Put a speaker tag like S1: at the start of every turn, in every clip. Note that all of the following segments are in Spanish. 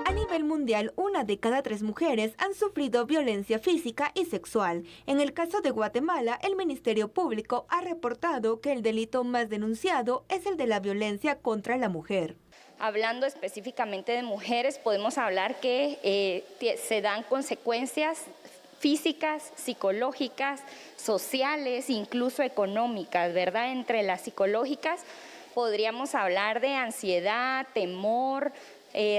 S1: A nivel mundial, 1 de cada 3 mujeres han sufrido violencia física y sexual. En el caso de Guatemala, el Ministerio Público ha reportado que el delito más denunciado es el de la violencia contra la mujer.
S2: Hablando específicamente de mujeres, podemos hablar que se dan consecuencias físicas, psicológicas, sociales, incluso económicas, ¿verdad? Entre las psicológicas podríamos hablar de ansiedad, temor,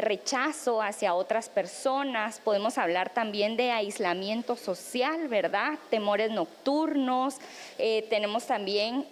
S2: rechazo hacia otras personas, podemos hablar también de aislamiento social, ¿verdad? Temores nocturnos, tenemos también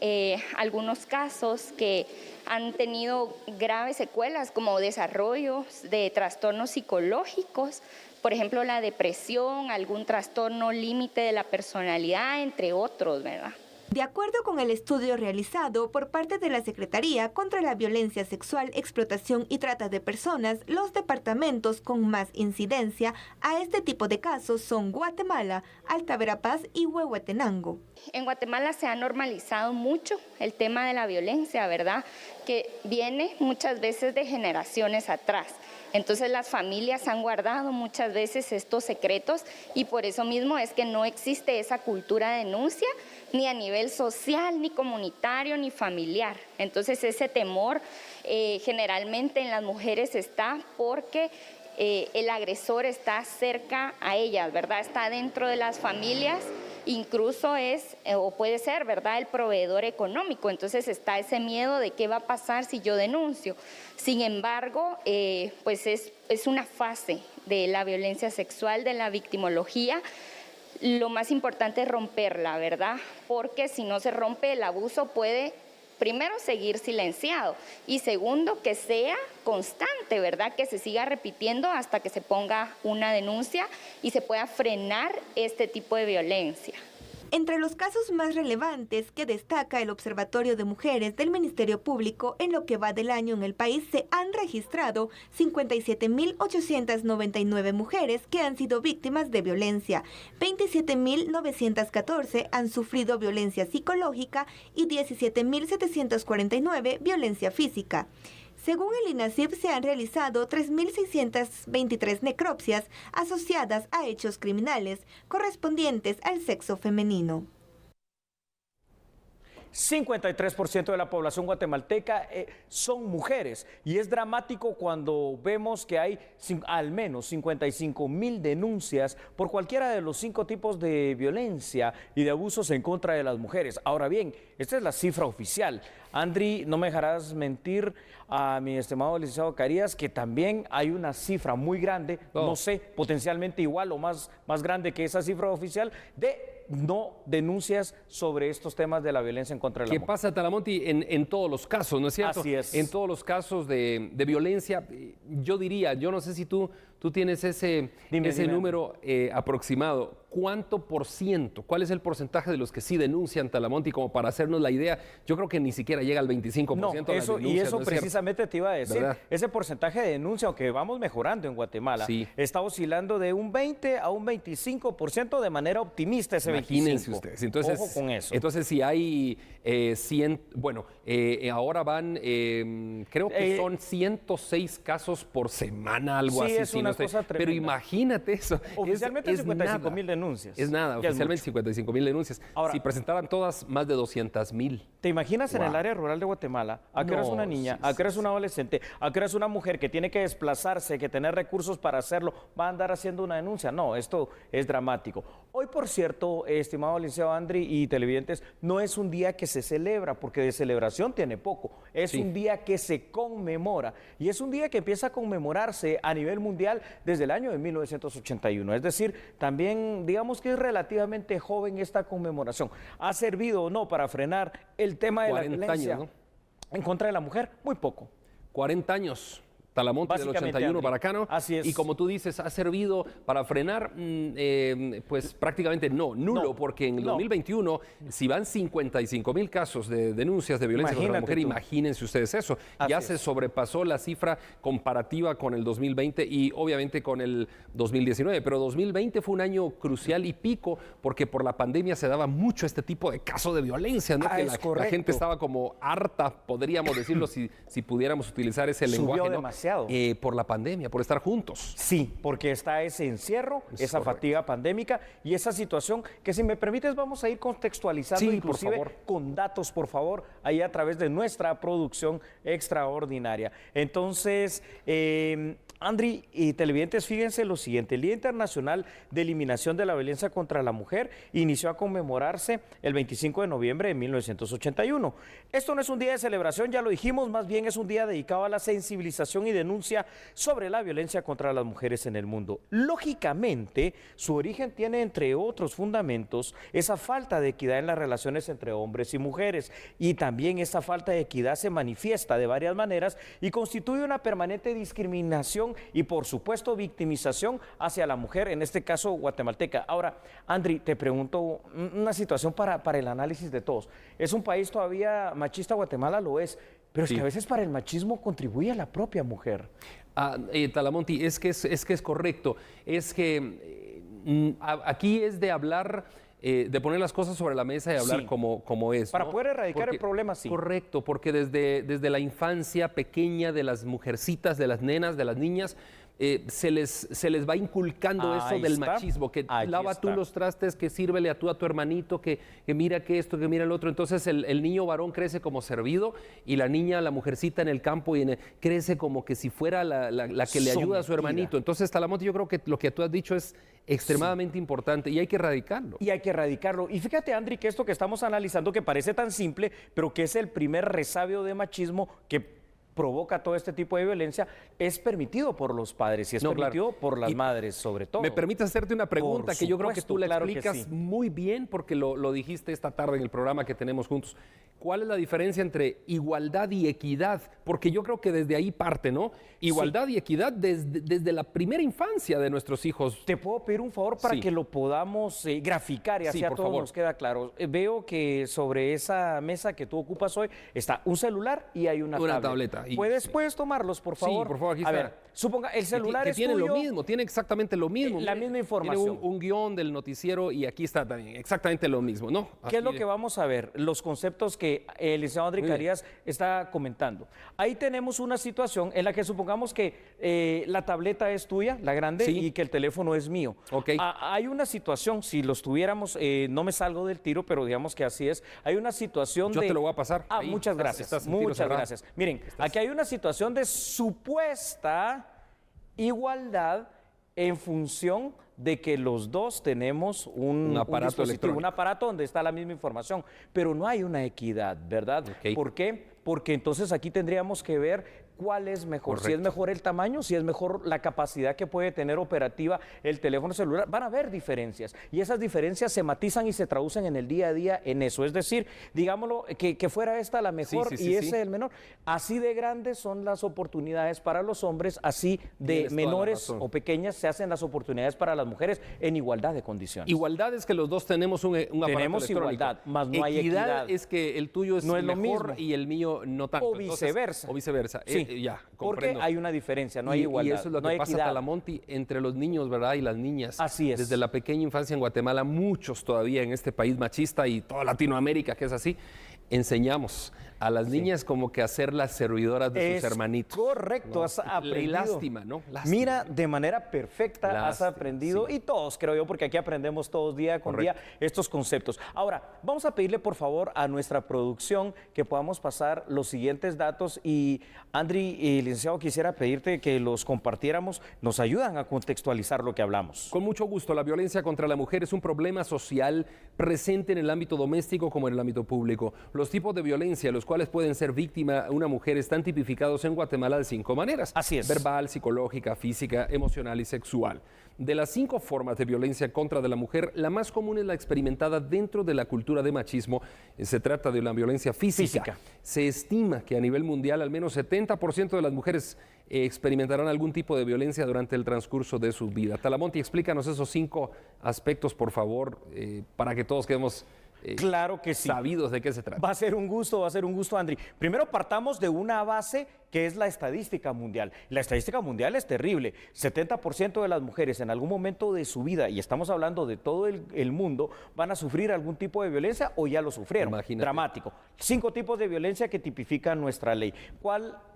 S2: algunos casos que han tenido graves secuelas como desarrollos de trastornos psicológicos, por ejemplo la depresión, algún trastorno límite de la personalidad, entre otros, ¿verdad?
S1: De acuerdo con el estudio realizado por parte de la Secretaría contra la Violencia Sexual, Explotación y Trata de Personas, los departamentos con más incidencia a este tipo de casos son Guatemala, Alta Verapaz y Huehuetenango.
S2: En Guatemala se ha normalizado mucho el tema de la violencia, ¿verdad? Que viene muchas veces de generaciones atrás. Entonces las familias han guardado muchas veces estos secretos y por eso mismo es que no existe esa cultura de denuncia ni a nivel social, ni comunitario, ni familiar. Entonces ese temor generalmente en las mujeres está porque el agresor está cerca a ellas, ¿verdad? Está dentro de las familias, incluso es o puede ser, ¿verdad?, el proveedor económico. Entonces está ese miedo de qué va a pasar si yo denuncio. Sin embargo, pues es una fase de la violencia sexual, de la victimología. Lo más importante es romperla, ¿verdad? Porque si no se rompe, el abuso puede, primero, seguir silenciado y segundo, que sea constante, ¿verdad? Que se siga repitiendo hasta que se ponga una denuncia y se pueda frenar este tipo de violencia.
S1: Entre los casos más relevantes que destaca el Observatorio de Mujeres del Ministerio Público, en lo que va del año en el país se han registrado 57.899 mujeres que han sido víctimas de violencia, 27.914 han sufrido violencia psicológica y 17.749 violencia física. Según el INACIF, se han realizado 3.623 necropsias asociadas a hechos criminales correspondientes al sexo femenino.
S3: 53% de la población guatemalteca son mujeres y es dramático cuando vemos que hay al menos 55.000 denuncias por cualquiera de los 5 tipos de violencia y de abusos en contra de las mujeres. Ahora bien, esta es la cifra oficial. Andri, no me dejarás mentir a mi estimado licenciado Carías que también hay una cifra muy grande, no sé, potencialmente igual o más grande que esa cifra oficial de no denuncias sobre estos temas de la violencia en contra de la mujer.
S4: ¿Qué pasa, Talamonti? En todos los casos, ¿no es cierto?
S3: Así es.
S4: En todos los casos de violencia, yo diría, yo no sé si tú tienes ese número aproximado. ¿Cuánto por ciento? ¿Cuál es el porcentaje de los que sí denuncian, Talamonti? Como para hacernos la idea, yo creo que ni siquiera llega al 25%
S3: no,
S4: de las denuncias.
S3: Y eso
S4: ¿no
S3: precisamente te iba a decir.
S4: ¿Verdad?
S3: Ese porcentaje de denuncia, aunque vamos mejorando en Guatemala,
S4: sí,
S3: está oscilando de un 20 a un 25% de manera optimista ese 25%.
S4: Imagínense ustedes. Entonces,
S3: ojo con eso.
S4: Entonces, si hay 100, ahora van, creo que son 106 casos por semana, algo así.
S3: Es una cosa tremenda.
S4: Pero imagínate eso.
S3: Oficialmente 55.000 denuncias.
S4: Es nada, oficialmente 55.000 denuncias.
S3: Ahora,
S4: si presentaran todas, más de 200.000.
S3: ¿Te imaginas en el área rural de Guatemala? ¿A qué eres una niña? ¿A qué eres una adolescente? ¿A qué eres una mujer que tiene que desplazarse, que tener recursos para hacerlo? ¿Va a andar haciendo una denuncia? No, esto es dramático. Hoy, por cierto, estimado licenciado Andri y televidentes, no es un día que se celebra, porque de celebración tiene poco. Es un día que se conmemora. Y es un día que empieza a conmemorarse a nivel mundial desde el año de 1981. Es decir, también digamos que es relativamente joven esta conmemoración. ¿Ha servido o no para frenar el tema de la violencia
S4: años, ¿no?
S3: en contra de la mujer? Muy poco.
S4: 40 años. Talamonti del 81 para acá, ¿no?
S3: Así es.
S4: Y como tú dices, ¿ha servido para frenar? Pues prácticamente nulo, porque en el 2021, si van 55.000 casos de denuncias de violencia contra la mujer, imagínense ustedes eso. Ya se sobrepasó la cifra comparativa con el 2020 y obviamente con el 2019, pero 2020 fue un año crucial y pico, porque por la pandemia se daba mucho este tipo de casos de violencia, ¿no? Que la gente estaba como harta, podríamos decirlo, si pudiéramos utilizar ese lenguaje, ¿no?
S3: Demasiado.
S4: Por la pandemia, por estar juntos.
S3: Sí, porque está ese encierro, esa fatiga pandémica y esa situación que, si me permites, vamos a ir contextualizando, inclusive con datos, por favor, ahí a través de nuestra producción extraordinaria. Entonces, Andri y televidentes, fíjense lo siguiente: el Día Internacional de Eliminación de la Violencia contra la Mujer inició a conmemorarse el 25 de noviembre de 1981. Esto no es un día de celebración, ya lo dijimos, más bien es un día dedicado a la sensibilización y denuncia sobre la violencia contra las mujeres en el mundo. Lógicamente, su origen tiene, entre otros fundamentos, esa falta de equidad en las relaciones entre hombres y mujeres, y también esa falta de equidad se manifiesta de varias maneras y constituye una permanente discriminación y, por supuesto, victimización hacia la mujer, en este caso guatemalteca. Ahora, Andri, te pregunto una situación para el análisis de todos. ¿Es un país todavía machista? Guatemala lo es, pero es que a veces para el machismo contribuye la propia mujer.
S4: Talamonti, es que es correcto. Es que aquí es de hablar, de poner las cosas sobre la mesa y hablar como es.
S3: Para poder erradicar el problema, sí.
S4: Correcto, porque desde la infancia pequeña de las mujercitas, de las nenas, de las niñas, se les va inculcando eso del machismo, que lava tú los trastes, que sírvele a tu hermanito, que mira que esto, que mira el otro. Entonces el niño varón crece como servido y la niña, la mujercita en el campo, crece como que si fuera la que le ayuda a su hermanito. Entonces, Talamonti, yo creo que lo que tú has dicho es extremadamente importante y hay que erradicarlo.
S3: Y fíjate, Andri, que esto que estamos analizando, que parece tan simple, pero que es el primer resabio de machismo que provoca todo este tipo de violencia, es permitido por los padres y es permitido por las madres, sobre todo.
S4: ¿Me permite hacerte una pregunta que yo creo que tú la explicas muy bien, porque lo dijiste esta tarde en el programa que tenemos juntos? ¿Cuál es la diferencia entre igualdad y equidad? Porque yo creo que desde ahí parte, ¿no? Igualdad y equidad desde la primera infancia de nuestros hijos.
S3: ¿Te puedo pedir un favor para que lo podamos graficar y así a todos nos queda claro? Veo que sobre esa mesa que tú ocupas hoy está un celular y hay una tableta. ¿Puedes tomarlos, por favor?
S4: Sí, por favor, aquí está.
S3: A ver, suponga, el celular
S4: que
S3: es
S4: tiene
S3: tuyo.
S4: lo mismo, tiene exactamente lo mismo.
S3: La misma información.
S4: Tiene un guión del noticiero y aquí está también exactamente lo mismo, ¿no?
S3: ¿Qué es lo que vamos a ver? Los conceptos que el licenciado Andri Carías está comentando. Ahí tenemos una situación en la que supongamos que la tableta es tuya, la grande, y que el teléfono es mío. Hay una situación, si los tuviéramos, no me salgo del tiro, pero digamos que así es. Hay una situación
S4: Yo te lo voy a pasar.
S3: Muchas gracias. Muchas gracias. Miren, aquí hay una situación de supuesta igualdad en función de que los dos tenemos un
S4: aparato electrónico,
S3: un aparato donde está la misma información, pero no hay una equidad, ¿verdad? ¿Por qué? Porque entonces aquí tendríamos que ver cuál es mejor, si es mejor el tamaño, si es mejor la capacidad que puede tener operativa el teléfono celular. Van a haber diferencias y esas diferencias se matizan y se traducen en el día a día en eso. Es decir, digámoslo, que fuera esta la mejor y ese el menor. Así de grandes son las oportunidades para los hombres, así de menores o pequeñas se hacen las oportunidades para las mujeres en igualdad de condiciones.
S4: Igualdad es que los dos tenemos un aparato electrónico.
S3: Tenemos igualdad, más no hay equidad.
S4: Equidad es que el tuyo es
S3: no
S4: mejor
S3: lo mismo
S4: y el mío no tanto.
S3: O viceversa.
S4: O viceversa. Ya,
S3: porque hay una diferencia, no hay igualdad.
S4: Y eso es lo que pasa, Talamonti, entre los niños, ¿verdad? Y las niñas.
S3: Así es.
S4: Desde la pequeña infancia en Guatemala, muchos todavía en este país machista y toda Latinoamérica que es así, enseñamos a las niñas como que a ser las servidoras de sus hermanitos.
S3: Correcto, has aprendido.
S4: Lástima, ¿no? Lástima.
S3: Mira, de manera perfecta has aprendido, y todos, creo yo, porque aquí aprendemos todos día con día estos conceptos. Ahora, vamos a pedirle, por favor, a nuestra producción que podamos pasar los siguientes datos y, Andri y licenciado, quisiera pedirte que los compartiéramos, nos ayudan a contextualizar lo que hablamos.
S4: Con mucho gusto. La violencia contra la mujer es un problema social presente en el ámbito doméstico como en el ámbito público. Los tipos de violencia, los cuales pueden ser víctima una mujer, están tipificados en Guatemala de 5 maneras.
S3: Así es.
S4: Verbal, psicológica, física, emocional y sexual. De las 5 formas de violencia contra de la mujer, la más común es la experimentada dentro de la cultura de machismo. Se trata de la violencia física. Se estima que a nivel mundial al menos 70% de las mujeres experimentarán algún tipo de violencia durante el transcurso de su vida. Talamonti, explícanos esos 5 aspectos, por favor, para que todos quedemos
S3: claro que sí.
S4: sabidos de qué se trata.
S3: Va a ser un gusto, Andri. Primero partamos de una base que es la estadística mundial. La estadística mundial es terrible. 70% de las mujeres en algún momento de su vida, y estamos hablando de todo el mundo, van a sufrir algún tipo de violencia o ya lo sufrieron.
S4: Imagínate.
S3: Dramático. 5 tipos de violencia que tipifica nuestra ley.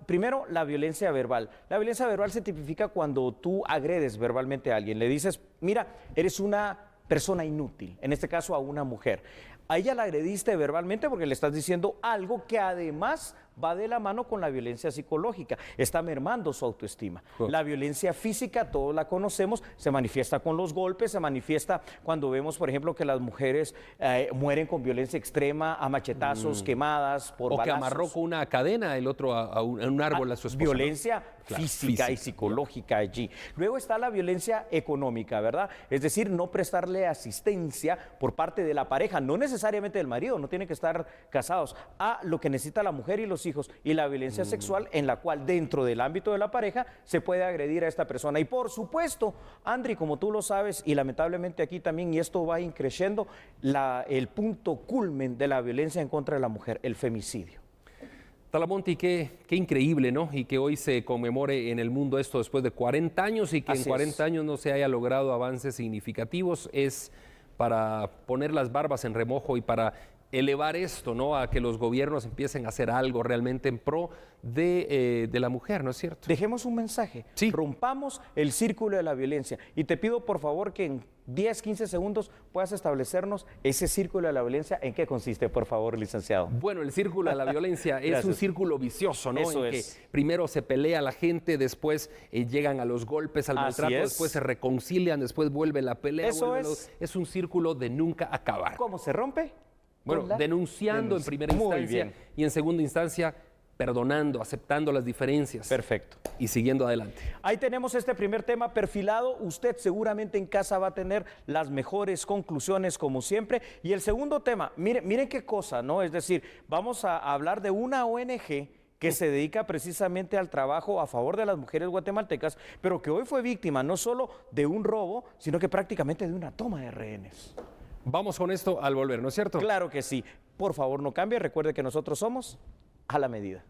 S3: Primero, la violencia verbal. La violencia verbal se tipifica cuando tú agredes verbalmente a alguien. Le dices, mira, eres una persona inútil, en este caso a una mujer. A ella la agrediste verbalmente porque le estás diciendo algo que además va de la mano con la violencia psicológica, está mermando su autoestima. La violencia física, todos la conocemos, se manifiesta con los golpes, se manifiesta cuando vemos, por ejemplo, que las mujeres mueren con violencia extrema, a machetazos, quemadas, por balazos.
S4: O que amarró con una cadena el otro a un árbol a su esposa.
S3: Violencia física y psicológica allí. Luego está la violencia económica, ¿verdad? Es decir, no prestarle asistencia por parte de la pareja, no necesariamente del marido, no tienen que estar casados, a lo que necesita la mujer y los hijos, y la violencia sexual en la cual dentro del ámbito de la pareja se puede agredir a esta persona. Y por supuesto, Andri, como tú lo sabes, y lamentablemente aquí también, y esto va increciendo, el punto culmen de la violencia en contra de la mujer, el femicidio.
S4: Talamonte, qué increíble, ¿no? Y que hoy se conmemore en el mundo esto después de 40 años y que en 40 años no se haya logrado avances significativos, es para poner las barbas en remojo y para elevar esto, ¿no? A que los gobiernos empiecen a hacer algo realmente en pro de la mujer, ¿no es cierto?
S3: Dejemos un mensaje,
S4: sí.
S3: Rompamos el círculo de la violencia y te pido por favor que en 10, 15 segundos puedas establecernos ese círculo de la violencia, ¿en qué consiste, por favor, licenciado?
S4: Bueno, el círculo de la violencia es un círculo vicioso, ¿no?
S3: Eso
S4: en
S3: es.
S4: que primero se pelea la gente, después llegan a los golpes, al maltrato, después se reconcilian, después vuelve la pelea.
S3: Eso
S4: es un círculo de nunca acabar.
S3: ¿Cómo se rompe?
S4: Bueno, denunciando en primera instancia y en segunda instancia perdonando, aceptando las diferencias.
S3: Perfecto.
S4: Y siguiendo adelante.
S3: Ahí tenemos este primer tema perfilado. Usted seguramente en casa va a tener las mejores conclusiones como siempre. Y el segundo tema, miren qué cosa, ¿no? Es decir, vamos a hablar de una ONG que se dedica precisamente al trabajo a favor de las mujeres guatemaltecas, pero que hoy fue víctima no solo de un robo, sino que prácticamente de una toma de rehenes.
S4: Vamos con esto al volver, ¿no es cierto?
S3: Claro que sí. Por favor, no cambie. Recuerde que nosotros somos A la Medida.